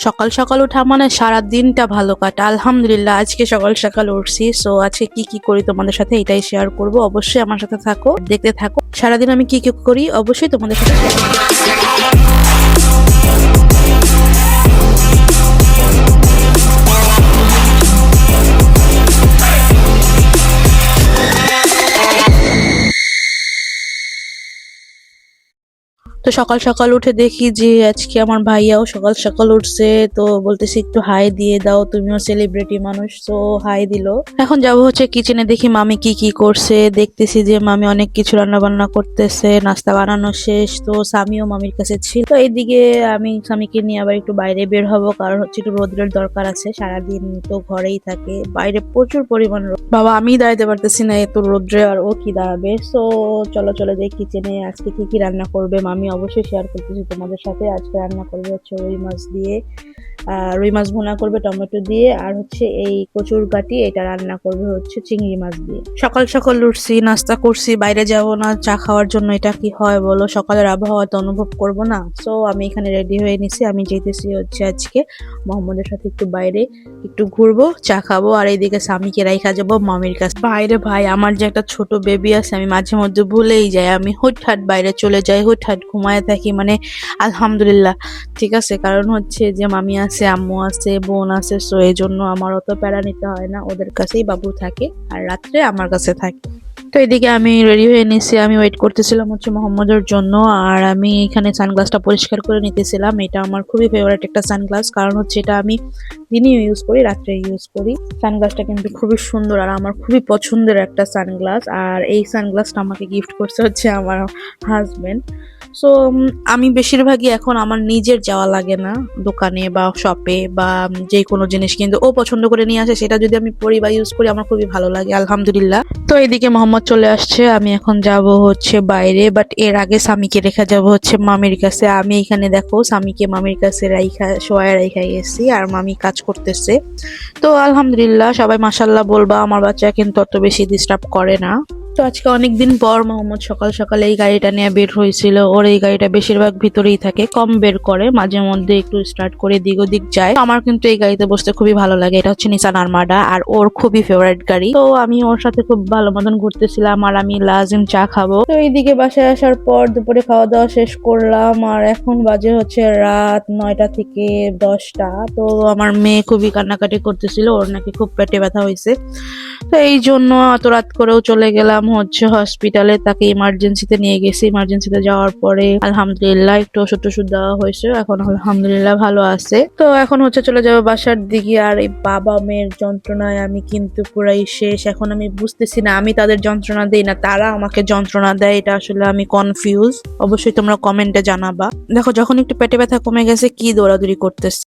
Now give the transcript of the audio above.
সকাল সকাল ওঠা মানে সারা দিনটা ভালো কাটা। আলহামদুলিল্লাহ আজকে সকাল সকাল উঠছি। সো আজকে কি কি করি তোমাদের সাথে এটাই শেয়ার করব। অবশ্যই আমার সাথে থাকো, দেখতে থাকো। সারাদিন আমি কি কি করি অবশ্যই তোমাদের সাথে শেয়ার করব। তো সকাল সকাল উঠে দেখি যে আজকে আমার ভাইয়াও সকাল সকাল উঠছে। তো বলতেছি একটু হাই দিয়ে দাও, তুমিও সেলিব্রিটি মানুষ। তো হাই দিল। এখন যাবো হচ্ছে কিচেনে, দেখি মামি কি কি করছে। দেখতেছি যে মামি অনেক কিছু রান্না বান্না করতেছে, নাস্তা বানানো শেষ। তো স্বামীও মামির কাছে ছিল। তো এইদিকে আমি স্বামীকে নিয়ে আবার একটু বাইরে বের হব, কারণ হচ্ছে একটু রোদ্রের দরকার আছে। সারাদিন তো ঘরেই থাকে, বাইরে প্রচুর পরিমাণ রোদ। বাবা আমি দাঁড়াতে পারতেছি না এত রোদ্রে, আর ও কি দাঁড়াবে। তো চলো চলো যাই কিচেনে। আজকে কি কি রান্না করবে মামি অবশ্যই শেয়ার করতেছি তোমাদের সাথে। আজকে রান্না করবে হচ্ছে রুই মাছ দিয়ে, রুই মাছ ভুনা করবে টমেটো দিয়ে, আর হচ্ছে এই কচুর গাটি এটা রান্না করবে হচ্ছে চিংড়ি মাছ দিয়ে। সকাল সকাল উঠছি, নাস্তা করছি, বাইরে যাব না চা খাওয়ার জন্য। এটা কি হয় বলো, সকালের আবহাওয়া তো অনুভব করবো না। সো আমি এখানে রেডি হয়ে নিছি, আমি যেতেছি হচ্ছে আজকে মোহাম্মদের সাথে একটু বাইরে একটু ঘুরবো, চা খাবো। আর এইদিকে স্বামীকে রাইখা যাবো মামির কাছে। বাইরে ভাই আমার যে একটা ছোট বেবি আছে, আমি মাঝে মধ্যে ভুলেই যাই। আমি হুটহাট বাইরে চলে যাই, হুটহাট ঘুমায় থাকি। মানে আলহামদুলিল্লাহ ঠিক আছে, কারণ হচ্ছে যে মামি আছে, আম্মু আছে, বোন আছে। সো এই জন্য আমার অত প্যারা নিতে হয় না, ওদের কাছেই বাবু থাকে আর রাত্রে আমার কাছে থাকে। তো এদিকে আমি রেডি হয়ে নিছি, আমি ওয়েট করতেছিলাম হচ্ছে মোহাম্মদের জন্য। আর আমি এখানে সানগ্লাসটা পরিষ্কার করে নিতেছিলাম। এটা আমার খুবই ফেভারিট একটা সানগ্লাস, কারণ হচ্ছে এটা আমি দিনে ইউজ করি, রাত্রে ইউজ করি। সানগ্লাসটা কিন্তু খুবই সুন্দর আর আমার খুবই পছন্দের একটা সানগ্লাস। আর এই সানগ্লাসটা আমাকে গিফট করছে হচ্ছে আমার হাজবেন্ড। সো আমি বেশিরভাগই এখন আমার নিজের যাওয়া লাগে না দোকানে বা শপে বা যে কোনো জিনিস, কিন্তু ও পছন্দ করে নিয়ে আসে, সেটা যদি আমি পরি বা ইউজ করি আমার খুবই ভালো লাগে আলহামদুলিল্লাহ। তো এইদিকে মোহাম্মদ চলে আসছে, আমি এখন যাব হচ্ছে বাইরে। বাট এর আগে স্বামীকে রেখে যাব হচ্ছে মামির কাছে। আমি এখানে দেখো স্বামীকে মামির কাছে শোয়ায় রাইখা গেছি, আর মামি কাজ করতেছে। তো আলহামদুলিল্লাহ সবাই মাশাল্লাহ বলবা, আমার বাচ্চা কিন্তু অত বেশি ডিস্টার্ব করে না। তো আজকে অনেকদিন পর মোহাম্মদ সকাল সকাল এই গাড়িটা নিয়ে বের হয়েছিল। ওর এই গাড়িটা বেশিরভাগ ভিতরেই থাকে, কম বের করে, মাঝে মধ্যে একটু স্টার্ট করে দিক ওদিক যায়। আমার কিন্তু এই গাড়িতে বসতে খুবই ভালো লাগে। এটা হচ্ছে নিসান আরমাডা, আর ওর খুবই ফেভারিট গাড়ি। তো আমি ওর সাথে খুব ভালো মতন ঘুরতেছিলাম, আর আমি লাজিম চা খাবো। তো এইদিকে বাসায় আসার পর দুপুরে খাওয়া দাওয়া শেষ করলাম, আর এখন বাজে হচ্ছে রাত 9টা থেকে 10টা। তো আমার মেয়ে খুবই কান্নাকাটি করতেছিল, ওর নাকি খুব পেটে ব্যথা হয়েছে। তো এই জন্য এত রাত করেও চলে গেলাম হচ্ছে হসপিটালে, তাকে ইমার্জেন্সিতে নিয়ে গেছি। ইমার্জেন্সিতে যাওয়ার পরে আলহামদুলিল্লাহ একটু ওষুধ টষুধ দেওয়া হয়েছে, এখন আলহামদুলিল্লাহ ভালো আছে। তো এখন হচ্ছে চলে যাবো বাসার দিকে। আর এই বাবা মেয়ের যন্ত্রণায় আমি কিন্তু পুরাই শেষ। এখন আমি বুঝতেছি না আমি তাদের যন্ত্রণা দেই না তারা আমাকে যন্ত্রণা দেয়, এটা আসলে আমি কনফিউজ। অবশ্যই তোমরা কমেন্টে জানাবা। দেখো যখন একটু পেটে ব্যথা কমে গেছে কি দৌড়াদৌড়ি করতেছে।